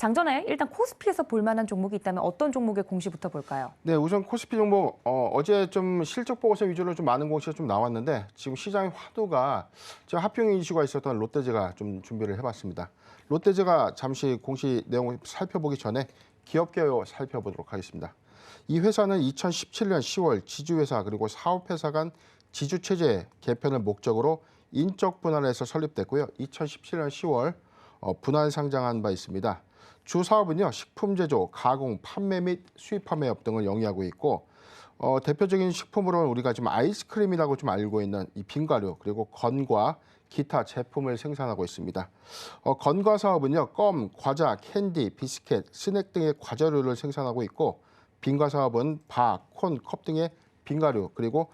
장전에 일단 코스피에서 볼 만한 종목이 있다면 어떤 종목의 공시부터 볼까요? 네, 우선 코스피 종목 어제 좀 실적 보고서 위주로 좀 많은 공시가 좀 나왔는데 지금 시장의 화두가 제가 합병 이슈가 있었던 롯데제가 좀 준비를 해봤습니다. 롯데제가 잠시 공시 내용을 살펴보기 전에 기업 개요 살펴보도록 하겠습니다. 이 회사는 2017년 10월 지주회사 그리고 사업회사 간 지주체제 개편을 목적으로 인적 분할해서 설립됐고요. 2017년 10월 분할 상장한 바 있습니다. 주 사업은요, 식품 제조, 가공, 판매 및 수입 판매업 등을 영위하고 있고 대표적인 식품으로는 우리가 지금 아이스크림이라고 좀 알고 있는 이 빙과류 그리고 건과 기타 제품을 생산하고 있습니다. 건과 사업은요, 껌, 과자, 캔디, 비스켓, 스낵 등의 과자류를 생산하고 있고 빙과 사업은 밥, 콘, 컵 등의 빙과류 그리고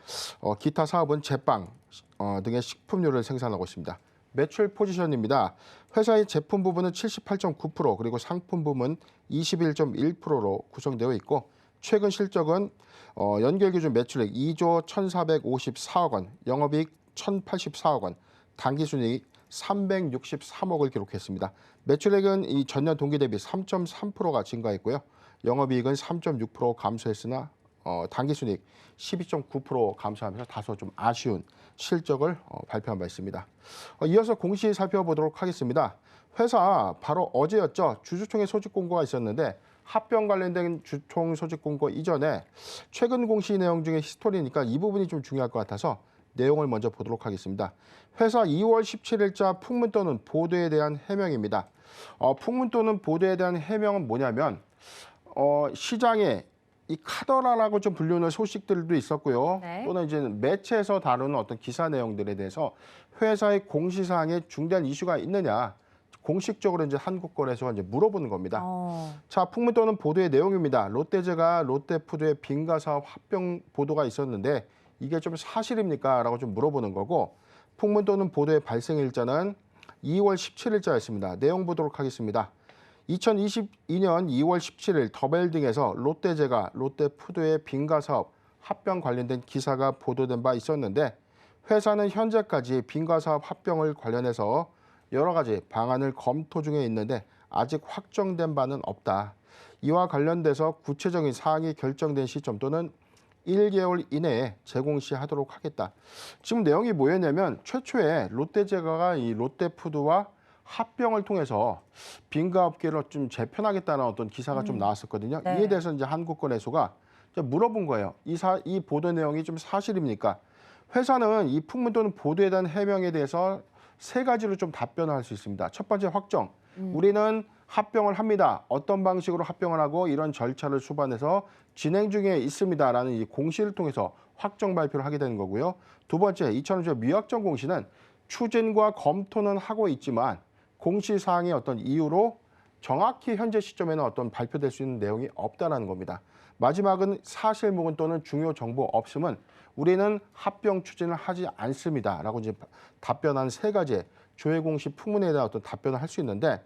기타 사업은 제빵 등의 식품류를 생산하고 있습니다. 매출 포지션입니다. 회사의 제품 부분은 78.9% 그리고 상품 부분 21.1%로 구성되어 있고 최근 실적은 연결 기준 매출액 2조 1,454억 원, 영업이익 1,084억 원, 당기순이익 363억을 기록했습니다. 매출액은 이 전년 동기 대비 3.3%가 증가했고요. 영업이익은 3.6% 감소했으나 당기순이익 12.9% 감소하면서 다소 좀 아쉬운 실적을 발표한 바 있습니다. 이어서 공시 살펴보도록 하겠습니다. 회사 바로 어제였죠. 주주총회 소집 공고가 있었는데 합병 관련된 주총 소집 공고 이전에 최근 공시 내용 중에 히스토리니까 이 부분이 좀 중요할 것 같아서 내용을 먼저 보도록 하겠습니다. 회사 2월 17일자 풍문 또는 보도에 대한 해명입니다. 풍문 또는 보도에 대한 해명은 뭐냐면 시장에 이 카더라라고 좀 불리는 소식들도 있었고요. 네. 또는 이제 매체에서 다루는 어떤 기사 내용들에 대해서 회사의 공시사항에 중대한 이슈가 있느냐 공식적으로 이제 한국거래소가 이제 물어보는 겁니다. 자, 풍문 또는 보도의 내용입니다. 롯데제가 롯데푸드의 빙가 사업 합병 보도가 있었는데 이게 좀 사실입니까? 라고 좀 물어보는 거고 풍문 또는 보도의 발생 일자는 2월 17일자였습니다. 내용 보도록 하겠습니다. 2022년 2월 17일 더벨 등에서 롯데제가 롯데푸드의 빙가 사업 합병 관련된 기사가 보도된 바 있었는데 회사는 현재까지 빙가 사업 합병을 관련해서 여러 가지 방안을 검토 중에 있는데 아직 확정된 바는 없다. 이와 관련돼서 구체적인 사항이 결정된 시점 또는 1개월 이내에 재공시하도록 하겠다. 지금 내용이 뭐였냐면 최초에 롯데제가가 이 롯데푸드와 합병을 통해서 빙가 업계를 좀 재편하겠다는 어떤 기사가 좀 나왔었거든요. 네. 이에 대해서 이제 한국거래소가 물어본 거예요. 이 보도 내용이 좀 사실입니까? 회사는 이 풍문 또는 보도에 대한 해명에 대해서 세 가지로 좀 답변을 할 수 있습니다. 첫 번째 확정. 우리는 합병을 합니다. 어떤 방식으로 합병을 하고 이런 절차를 수반해서 진행 중에 있습니다라는 이 공시를 통해서 확정 발표를 하게 되는 거고요. 두 번째, 이처럼 미확정 공시는 추진과 검토는 하고 있지만 공시사항의 어떤 이유로 정확히 현재 시점에는 어떤 발표될 수 있는 내용이 없다는 겁니다. 마지막은 사실무근 또는 중요 정보 없음은 우리는 합병 추진을 하지 않습니다라고 이제 답변한 세 가지의 조회 공시 풍문에 대한 어떤 답변을 할 수 있는데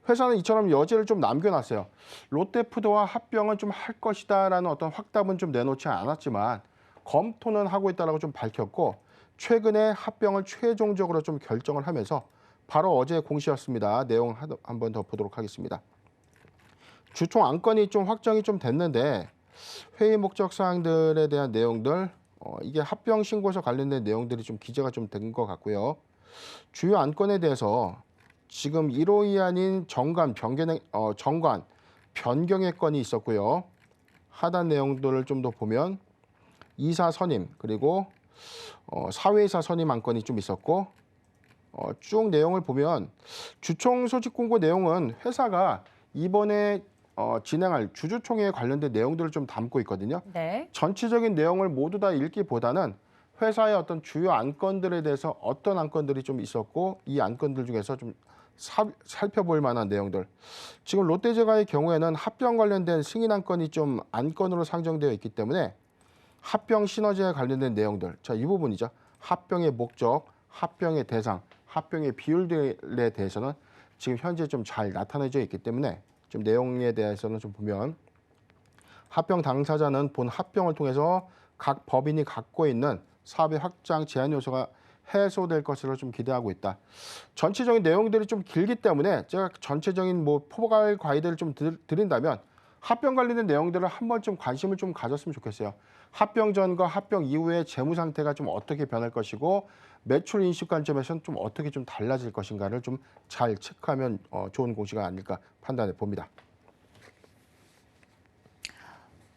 회사는 이처럼 여지를 좀 남겨놨어요. 롯데푸드와 합병은 좀 할 것이다라는 어떤 확답은 좀 내놓지 않았지만 검토는 하고 있다라고 좀 밝혔고 최근에 합병을 최종적으로 좀 결정을 하면서 바로 어제 공시였습니다. 내용 한 번 더 보도록 하겠습니다. 주총 안건이 좀 확정이 좀 됐는데 회의 목적 사항들에 대한 내용들 이게 합병 신고서 관련된 내용들이 좀 기재가 좀 된 것 같고요. 주요 안건에 대해서 지금 1호 이안인 정관 변경의 건이 있었고요. 하단 내용들을 좀 더 보면 이사 선임 그리고 사회이사 선임 안건이 좀 있었고 쭉 내용을 보면 주총 소집 공고 내용은 회사가 이번에 진행할 주주총회에 관련된 내용들을 좀 담고 있거든요. 네. 전체적인 내용을 모두 다 읽기보다는 회사의 어떤 주요 안건들에 대해서 어떤 안건들이 좀 있었고 이 안건들 중에서 좀 살펴볼 만한 내용들. 지금 롯데제가의 경우에는 합병 관련된 승인 안건이 좀 안건으로 상정되어 있기 때문에 합병 시너지에 관련된 내용들. 자, 이 부분이죠. 합병의 목적, 합병의 대상, 합병의 비율들에 대해서는 지금 현재 좀 잘 나타내져 있기 때문에 좀 내용에 대해서는 좀 보면 합병 당사자는 본 합병을 통해서 각 법인이 갖고 있는 사업의 확장 제한 요소가 해소될 것으로 좀 기대하고 있다. 전체적인 내용들이 좀 길기 때문에 제가 전체적인 뭐 포괄 과외들을 좀 드린다면 합병 관련된 내용들을 한 번쯤 관심을 좀 가졌으면 좋겠어요. 합병 전과 합병 이후의 재무 상태가 좀 어떻게 변할 것이고 매출 인식 관점에서는 좀 어떻게 좀 달라질 것인가를 좀 잘 체크하면 좋은 공시가 아닐까 판단해 봅니다.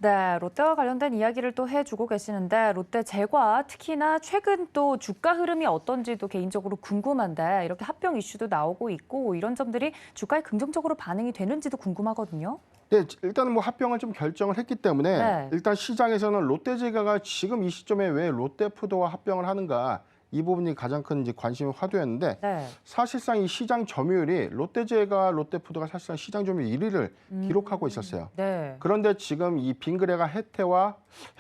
네, 롯데와 관련된 이야기를 또 해주고 계시는데 롯데제과 특히나 최근 또 주가 흐름이 어떤지도 개인적으로 궁금한데 이렇게 합병 이슈도 나오고 있고 이런 점들이 주가에 긍정적으로 반응이 되는지도 궁금하거든요. 네, 일단은 뭐 합병을 좀 결정을 했기 때문에 네. 일단 시장에서는 롯데제과가 지금 이 시점에 왜 롯데푸드와 합병을 하는가 이 부분이 가장 큰 이제 관심의 화두였는데 네. 사실상 이 시장 점유율이 롯데제과, 롯데푸드가 사실상 시장 점유율 1위를 기록하고 있었어요. 네. 그런데 지금 이 빙그레가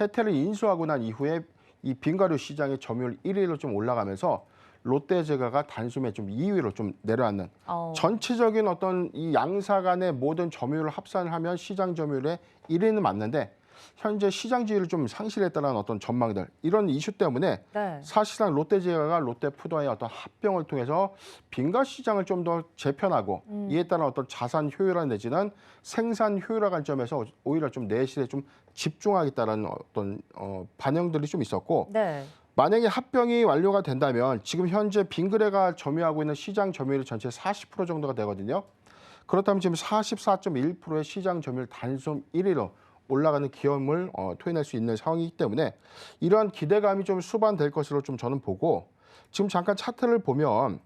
혜태를 인수하고 난 이후에 이 빙과류 시장의 점유율 1위로 좀 올라가면서 롯데제과가 단숨에 좀 2위로 좀 내려앉는 전체적인 어떤 이 양사 간의 모든 점유율을 합산을 하면 시장 점유율의 1위는 맞는데 현재 시장 지위를 좀 상실했다는 어떤 전망들 이런 이슈 때문에 네. 사실상 롯데제과가 롯데푸드와의 어떤 합병을 통해서 빙과 시장을 좀 더 재편하고 이에 따른 어떤 자산 효율화 내지는 생산 효율화 관점에서 오히려 좀 내실에 좀 집중하겠다는 어떤 반영들이 좀 있었고 네. 만약에 합병이 완료가 된다면 지금 현재 빙그레가 점유하고 있는 시장 점유율이 전체 40% 정도가 되거든요. 그렇다면 지금 44.1%의 시장 점유율 단숨 1위로 올라가는 기염을 토해낼 수 있는 상황이기 때문에 이러한 기대감이 좀 수반될 것으로 좀 저는 보고 지금 잠깐 차트를 보면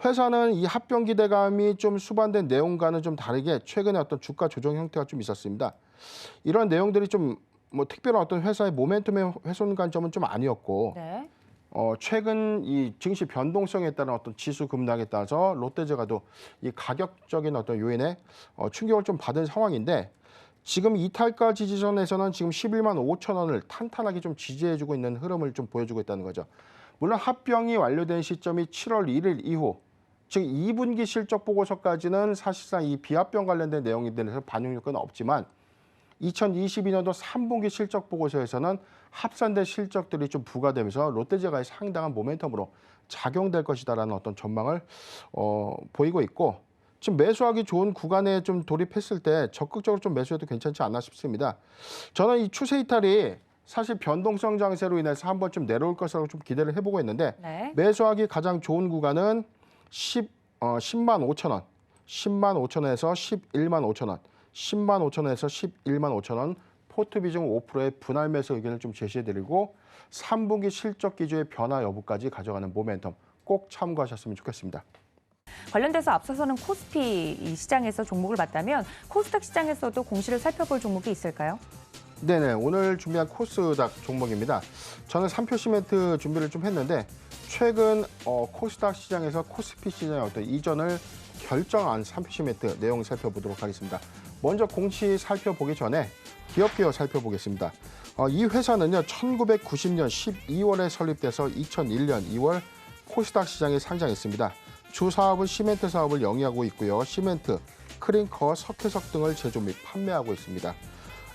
회사는 이 합병 기대감이 좀 수반된 내용과는 좀 다르게 최근에 어떤 주가 조정 형태가 좀 있었습니다. 이런 내용들이 좀 뭐 특별한 어떤 회사의 모멘텀의 훼손 관점은 좀 아니었고 네. 최근 이 증시 변동성에 따른 어떤 지수 급락에 따라서 롯데제과도 이 가격적인 어떤 요인에 충격을 좀 받은 상황인데 지금 이탈가 지지선에서는 지금 11만 5천 원을 탄탄하게 좀 지지해주고 있는 흐름을 좀 보여주고 있다는 거죠. 물론 합병이 완료된 시점이 7월 1일 이후, 즉 2분기 실적 보고서까지는 사실상 이 비합병 관련된 내용에 대해서 반영 요건은 없지만 2022년도 3분기 실적 보고서에서는 합산된 실적들이 좀 부과되면서 롯데제과의 상당한 모멘텀으로 작용될 것이다라는 어떤 전망을 보이고 있고 지금 매수하기 좋은 구간에 좀 돌입했을 때 적극적으로 좀 매수해도 괜찮지 않나 싶습니다. 저는 이 추세 이탈이 사실 변동성 장세로 인해서 한번 좀 내려올 것으로 좀 기대를 해보고 있는데 네. 매수하기 가장 좋은 구간은 10만 5천 원, 10만 5천 원에서 11만 5천 원, 10만 5천 원에서 11만 5천 원 포트 비중 5%의 분할 매수 의견을 좀 제시해드리고 3분기 실적 기조의 변화 여부까지 가져가는 모멘텀 꼭 참고하셨으면 좋겠습니다. 관련돼서 앞서서는 코스피 이 시장에서 종목을 봤다면 코스닥 시장에서도 공시를 살펴볼 종목이 있을까요? 네네, 오늘 준비한 코스닥 종목입니다. 저는 3표 시멘트 준비를 좀 했는데 최근 코스닥 시장에서 코스피 시장의 어떤 이전을 결정한 3표 시멘트 내용 살펴보도록 하겠습니다. 먼저 공시 살펴보기 전에 기업 개요 살펴보겠습니다. 이 회사는요 1990년 12월에 설립돼서 2001년 2월 코스닥 시장에 상장했습니다. 주 사업은 시멘트 사업을 영위하고 있고요. 시멘트, 크링커, 석회석 등을 제조 및 판매하고 있습니다.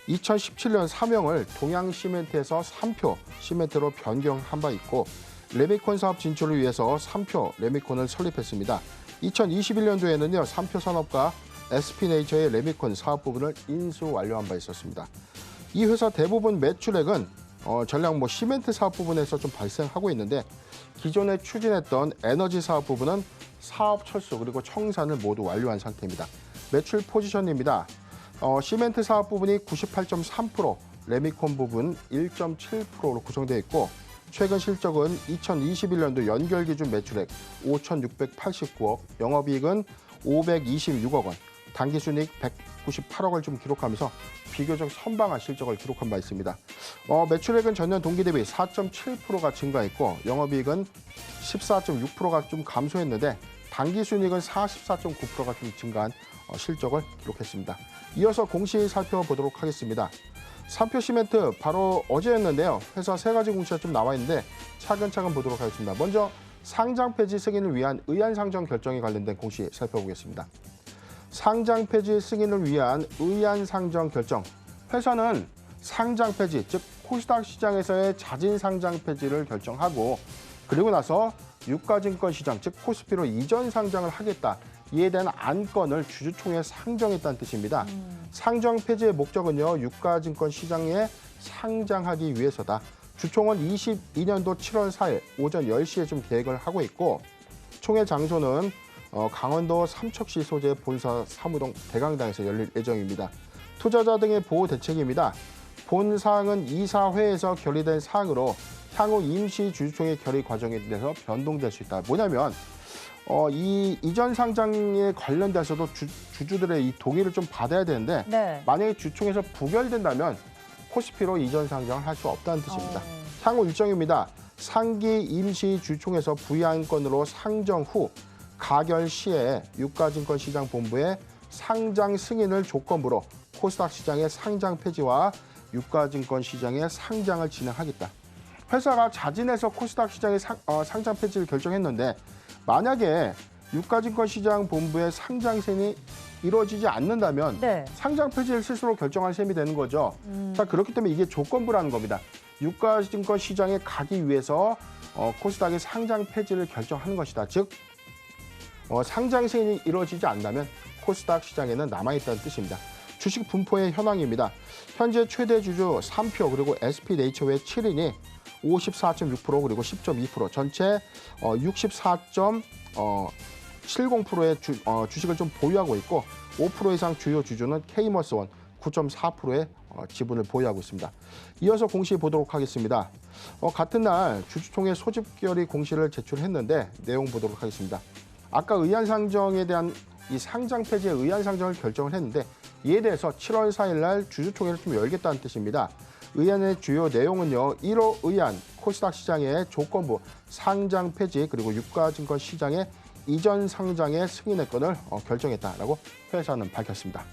2017년 사명을 동양시멘트에서 3표 시멘트로 변경한 바 있고 레미콘 사업 진출을 위해서 3표 레미콘을 설립했습니다. 2021년도에는요 3표 산업과 SP네이처의 레미콘 사업 부분을 인수 완료한 바 있었습니다. 이 회사 대부분 매출액은 전략 시멘트 사업 부분에서 좀 발생하고 있는데 기존에 추진했던 에너지 사업 부분은 사업 철수 그리고 청산을 모두 완료한 상태입니다. 매출 포지션입니다. 시멘트 사업 부분이 98.3%, 레미콘 부분 1.7%로 구성되어 있고 최근 실적은 2021년도 연결 기준 매출액 5,689억, 영업이익은 526억 원, 당기순이익 198억을 좀 기록하면서 비교적 선방한 실적을 기록한 바 있습니다. 매출액은 전년 동기 대비 4.7%가 증가했고 영업이익은 14.6%가 좀 감소했는데 당기순이익은 44.9%가 좀 증가한 실적을 기록했습니다. 이어서 공시 살펴보도록 하겠습니다. 3표 시멘트 바로 어제였는데요. 회사 세 가지 공시가 좀 나와 있는데 차근차근 보도록 하겠습니다. 먼저 상장 폐지 승인을 위한 의안 상정 결정에 관련된 공시 살펴보겠습니다. 상장 폐지 승인을 위한 의안 상정 결정. 회사는 상장 폐지, 즉 코스닥 시장에서의 자진 상장 폐지를 결정하고 그리고 나서 유가증권 시장, 즉 코스피로 이전 상장을 하겠다. 이에 대한 안건을 주주총회에 상정했다는 뜻입니다. 상정 폐지의 목적은요, 유가증권 시장에 상장하기 위해서다. 주총은 22년도 7월 4일 오전 10시에 좀 계획을 하고 있고, 총회 장소는 강원도 삼척시 소재 본사 사무동 대강당에서 열릴 예정입니다. 투자자 등의 보호 대책입니다. 본 사항은 이사회에서 결의된 사항으로 향후 임시 주주총회 결의 과정에 대해서 변동될 수 있다. 뭐냐면 이 이전 상장에 관련돼서도 주주들의 이 동의를 좀 받아야 되는데 네. 만약에 주총에서 부결된다면 코스피로 이전 상장을 할 수 없다는 뜻입니다. 향후 일정입니다. 상기 임시 주총에서 부의안건으로 상정 후 가결 시에 유가증권 시장 본부에 상장 승인을 조건부로 코스닥 시장의 상장 폐지와 유가증권 시장의 상장을 진행하겠다. 회사가 자진해서 코스닥 시장의 상장 폐지를 결정했는데 만약에 유가증권 시장 본부의 상장 승인이 이루어지지 않는다면 네. 상장 폐지를 스스로 결정할 셈이 되는 거죠. 자, 그렇기 때문에 이게 조건부라는 겁니다. 유가증권 시장에 가기 위해서 코스닥의 상장 폐지를 결정하는 것이다. 즉 상장 승인이 이루어지지 않는다면 코스닥 시장에는 남아있다는 뜻입니다. 주식 분포의 현황입니다. 현재 최대 주주 3표 그리고 SP네이처웨이 7인이 54.6% 그리고 10.2% 전체 64.70%의 주식을 좀 보유하고 있고 5% 이상 주요 주주는 K머스원 9.4%의 지분을 보유하고 있습니다. 이어서 공시 보도록 하겠습니다. 같은 날 주주총회 소집결의 공시를 제출했는데 내용 보도록 하겠습니다. 아까 의안상정에 대한 이 상장 폐지의 의안상정을 결정을 했는데 이에 대해서 7월 4일 날 주주총회를 좀 열겠다는 뜻입니다. 의안의 주요 내용은요. 1호 의안 코스닥 시장의 조건부 상장 폐지 그리고 유가증권 시장의 이전 상장의 승인의 건을 결정했다라고 회사는 밝혔습니다.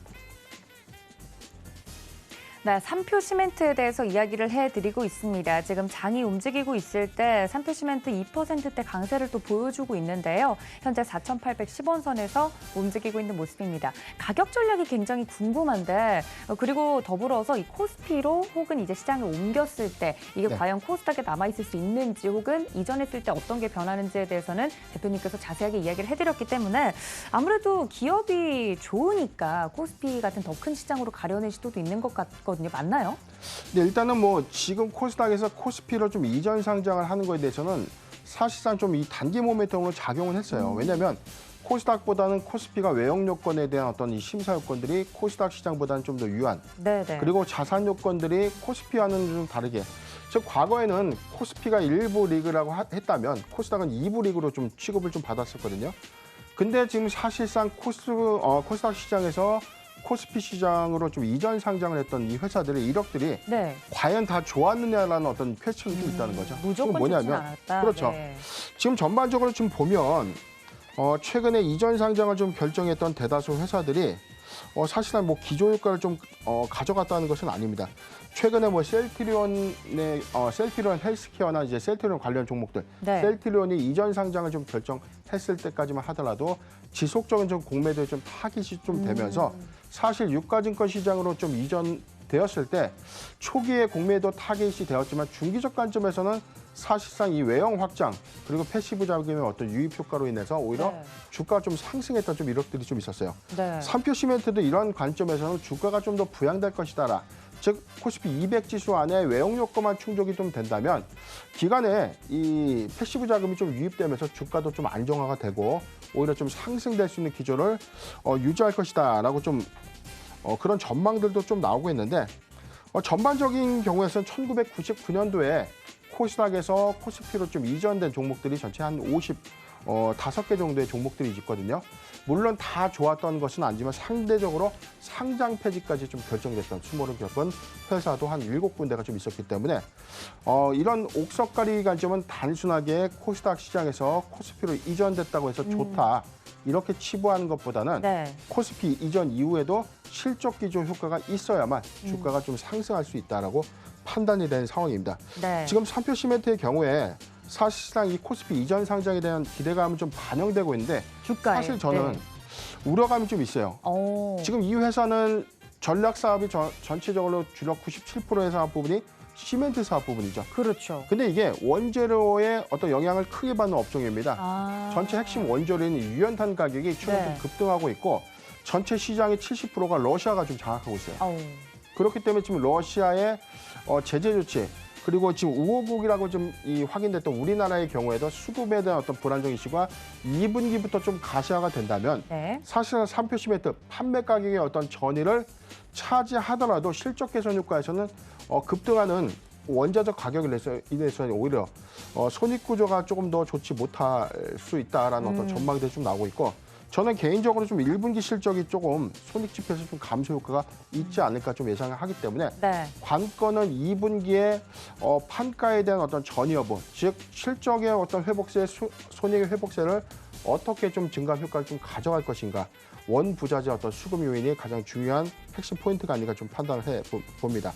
네, 삼표 시멘트에 대해서 이야기를 해드리고 있습니다. 지금 장이 움직이고 있을 때 삼표 시멘트 2%대 강세를 또 보여주고 있는데요. 현재 4,810원 선에서 움직이고 있는 모습입니다. 가격 전략이 굉장히 궁금한데 그리고 더불어서 이 코스피로 혹은 이제 시장을 옮겼을 때 이게 네. 과연 코스닥에 남아있을 수 있는지 혹은 이전했을 때 어떤 게 변하는지에 대해서는 대표님께서 자세하게 이야기를 해드렸기 때문에 아무래도 기업이 좋으니까 코스피 같은 더 큰 시장으로 가려는 시도도 있는 것 같거든요. 맞나요? 네, 일단은 뭐 지금 코스닥에서 코스피로 좀 이전 상장을 하는 거에 대해서는 사실상 좀 이 단기 모멘텀으로 작용을 했어요. 왜냐하면 코스닥보다는 코스피가 외형 요건에 대한 어떤 이 심사 요건들이 코스닥 시장보다는 좀 더 유한. 네네. 그리고 자산 요건들이 코스피와는 좀 다르게. 즉 과거에는 코스피가 1부 리그라고 했다면 코스닥은 2부 리그로 좀 취급을 좀 받았었거든요. 근데 지금 사실상 코스닥 시장에서 코스피 시장으로 좀 이전 상장을 했던 이 회사들의 이력들이 네. 과연 다 좋았느냐라는 어떤 퀘스천이 좀 있다는 거죠. 무조건 지금 좋진 않았다. 그렇죠. 네. 지금 전반적으로 좀 보면 최근에 이전 상장을 좀 결정했던 대다수 회사들이 사실상 뭐 기조 효과를 좀 가져갔다는 것은 아닙니다. 최근에 뭐 셀트리온 헬스케어나 이제 셀트리온 관련 종목들, 네. 셀트리온이 이전 상장을 좀 결정했을 때까지만 하더라도 지속적인 좀 공매도에 좀 타깃이 좀 되면서 사실 유가증권 시장으로 좀 이전되었을 때 초기에 공매도 타깃이 되었지만 중기적 관점에서는 사실상 이 외형 확장 그리고 패시브 자금의 어떤 유입 효과로 인해서 오히려 네. 주가가 좀 상승했던 좀 이력들이 좀 있었어요. 네. 삼표 시멘트도 이런 관점에서는 주가가 좀 더 부양될 것이다라. 즉 코스피 200 지수 안에 외형 요건만 충족이 좀 된다면 기간에 이 패시브 자금이 좀 유입되면서 주가도 좀 안정화가 되고 오히려 좀 상승될 수 있는 기조를 유지할 것이다라고 좀 그런 전망들도 좀 나오고 있는데 전반적인 경우에서는 1999년도에 코스닥에서 코스피로 좀 이전된 종목들이 전체 한 55개 정도의 종목들이 있거든요. 물론 다 좋았던 것은 아니지만 상대적으로 상장 폐지까지 좀 결정됐던 수모를 겪은 회사도 한 7군데가 좀 있었기 때문에 이런 옥석가리 관점은 단순하게 코스닥 시장에서 코스피로 이전됐다고 해서 좋다. 이렇게 치부하는 것보다는 네. 코스피 이전 이후에도 실적 기조 효과가 있어야만 주가가 좀 상승할 수 있다라고 판단이 된 상황입니다. 네. 지금 삼표 시멘트의 경우에 사실상 이 코스피 이전 상장에 대한 기대감은 좀 반영되고 있는데 주가에. 사실 저는 네. 우려감이 좀 있어요. 오. 지금 이 회사는 전략 사업이 전체적으로 주력 97%의 사업 부분이 시멘트 사업 부분이죠. 그렇죠. 근데 이게 원재료에 어떤 영향을 크게 받는 업종입니다. 아. 전체 핵심 원재료인 유연탄 가격이 최근 네. 좀 급등하고 있고 전체 시장의 70%가 러시아가 좀 장악하고 있어요. 아우. 그렇기 때문에 지금 러시아의 제재 조치 그리고 지금 우호국이라고 좀 확인됐던 우리나라의 경우에도 수급에 대한 어떤 불안정 이슈가 2분기부터 좀 가시화가 된다면 네. 사실은 3표 시멘트 판매 가격의 어떤 전위를 차지하더라도 실적 개선 효과에서는 급등하는 원자적 가격을 인해서 오히려 손익 구조가 조금 더 좋지 못할 수 있다라는 어떤 전망들이 좀 나오고 있고 저는 개인적으로 좀 1분기 실적이 조금 손익 지표에서 좀 감소 효과가 있지 않을까 좀 예상을 하기 때문에 네. 관건은 2분기에 판가에 대한 어떤 전이 여부, 즉 실적의 어떤 회복세, 손익의 회복세를 어떻게 좀 증가 효과를 좀 가져갈 것인가. 원 부자재 어떤 수급 요인이 가장 중요한 핵심 포인트가 아닌가 좀 판단을 해 봅니다.